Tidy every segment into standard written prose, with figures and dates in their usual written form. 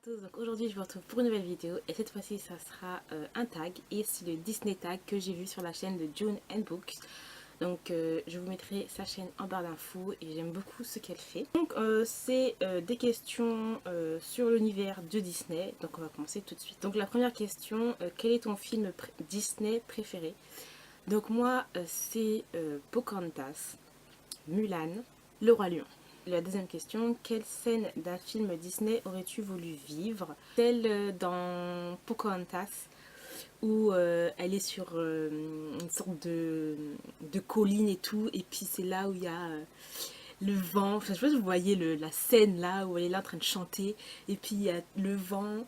tous, donc aujourd'hui je vous retrouve pour une nouvelle vidéo et cette fois-ci ça sera un tag et c'est le Disney tag que j'ai vu sur la chaîne de June and Books. Donc je vous mettrai sa chaîne en barre d'infos et j'aime beaucoup ce qu'elle fait. Donc c'est des questions sur l'univers de Disney, donc on va commencer tout de suite. Donc la première question, quel est ton film Disney préféré? Donc moi c'est Pocahontas, Mulan, Le Roi Lion. La deuxième question, quelle scène d'un film Disney aurais-tu voulu vivre? Celle dans Pocahontas où elle est sur une sorte de colline et tout, et puis c'est là où il y a le vent. Enfin, je sais pas si vous voyez la scène là où elle est là en train de chanter, et puis il y a le vent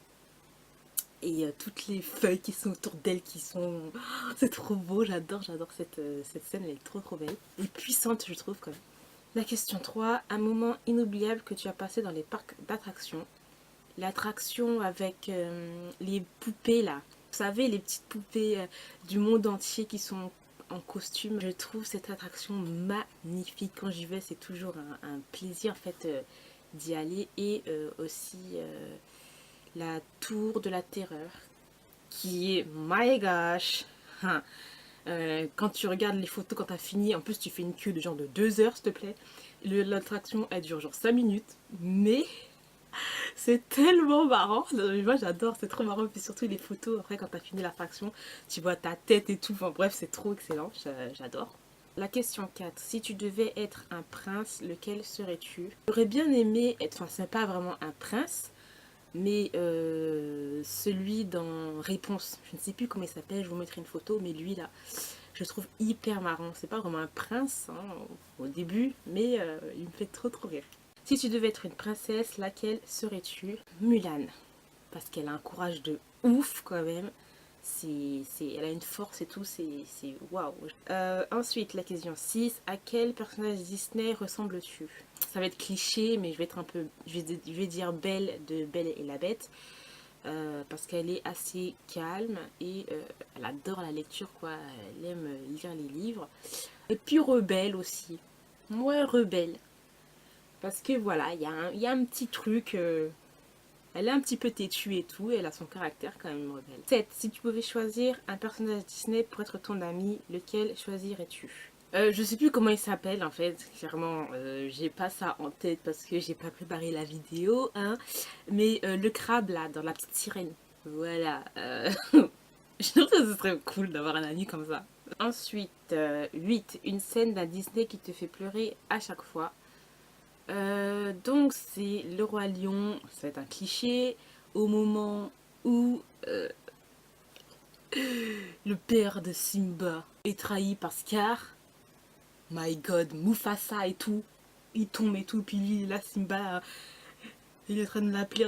et toutes les feuilles qui sont autour d'elle qui sont... Oh, c'est trop beau, j'adore cette scène, elle est trop belle. Et puissante je trouve quand même. La question 3, un moment inoubliable que tu as passé dans les parcs d'attractions. L'attraction avec les poupées là. Vous savez, les petites poupées du monde entier qui sont en costume. Je trouve cette attraction magnifique. Quand j'y vais, c'est toujours un plaisir en fait d'y aller. Et aussi la tour de la terreur qui est my gosh. Quand tu regardes les photos quand tu as fini, en plus tu fais une queue de genre de 2 heures s'il te plaît. L'attraction elle dure genre 5 minutes, mais c'est tellement marrant. Moi j'adore, c'est trop marrant. Puis surtout les photos après quand tu as fini l'attraction, tu vois ta tête et tout. Enfin bref, c'est trop excellent, j'adore. La question 4, si tu devais être un prince, lequel serais-tu? J'aurais bien aimé être, enfin c'est pas vraiment un prince, mais celui dans Réponse, je ne sais plus comment il s'appelle, je vous mettrai une photo, mais lui là, je le trouve hyper marrant. C'est pas vraiment un prince hein, au début, mais il me fait trop rire. Si tu devais être une princesse, laquelle serais-tu? Mulan, parce qu'elle a un courage de ouf quand même. Elle a une force et tout, c'est waouh. Ensuite, la question 6, à quel personnage Disney ressembles-tu? Ça va être cliché, mais je vais être un peu, je vais dire Belle de Belle et la Bête, parce qu'elle est assez calme et elle adore la lecture quoi, elle aime lire les livres. Et puis rebelle aussi, ouais rebelle, parce que voilà, il y a un petit truc, elle est un petit peu têtue et tout, et elle a son caractère quand même rebelle. 7. Si tu pouvais choisir un personnage Disney pour être ton ami, lequel choisirais-tu? Je sais plus comment il s'appelle en fait, clairement j'ai pas ça en tête parce que j'ai pas préparé la vidéo, hein. Mais le crabe là, dans La Petite Sirène, voilà. Je trouve que ce serait cool d'avoir un ami comme ça. Ensuite, 8. Une scène d'un Disney qui te fait pleurer à chaque fois. Donc c'est Le Roi Lion, ça va être un cliché, au moment où le père de Simba est trahi par Scar. My god, Mufasa et tout, il tombe et tout, puis lui là Simba, il est en train de l'appeler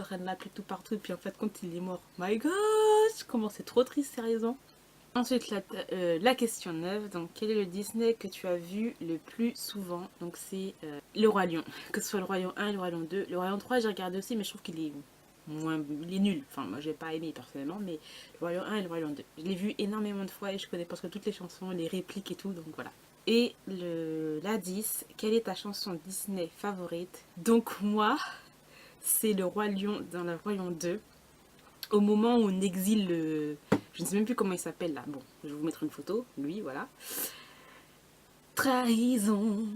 tout partout, et puis en fait quand il est mort. My god, comment c'est trop triste sérieusement. Ensuite la question 9, donc quel est le Disney que tu as vu le plus souvent? Donc c'est Le Roi Lion, que ce soit Le Roi Lion 1 et Le Roi Lion 2. Le Roi Lion 3 j'ai regardé aussi mais je trouve qu'il est moins, il est nul, enfin moi j'ai pas aimé personnellement, mais Le Roi Lion 1 et Le Roi Lion 2. Je l'ai vu énormément de fois et je connais presque toutes les chansons, les répliques et tout, donc voilà. Et la 10, quelle est ta chanson Disney favorite? Donc moi, c'est Le Roi Lion dans Le Roi Lion 2. Au moment où on exile le... Je ne sais même plus comment il s'appelle là. Bon, je vais vous mettre une photo. Lui, voilà. Trahison,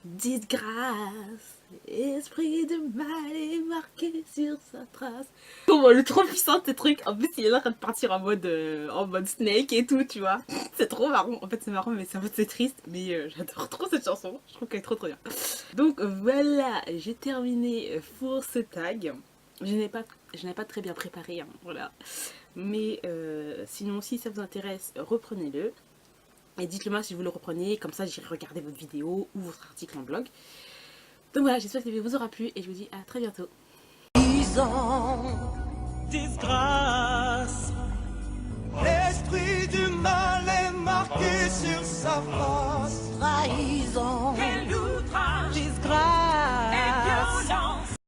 disgrâce, esprit de mal est marqué sur sa trace. Comment elle est trop puissante ces trucs. En plus, il est là en train de partir en mode Snake et tout, tu vois. C'est trop marrant. En fait, c'est marrant, mais c'est triste. Mais j'adore trop cette chanson. Je trouve qu'elle est trop bien. Donc voilà, j'ai terminé pour ce tag. Je n'ai pas très bien préparé, hein, voilà. Mais sinon, si ça vous intéresse, reprenez-le. Et dites-le moi si vous le reprenez, comme ça j'irai regarder votre vidéo ou votre article en blog. Donc voilà, j'espère que la vidéo vous aura plu et je vous dis à très bientôt.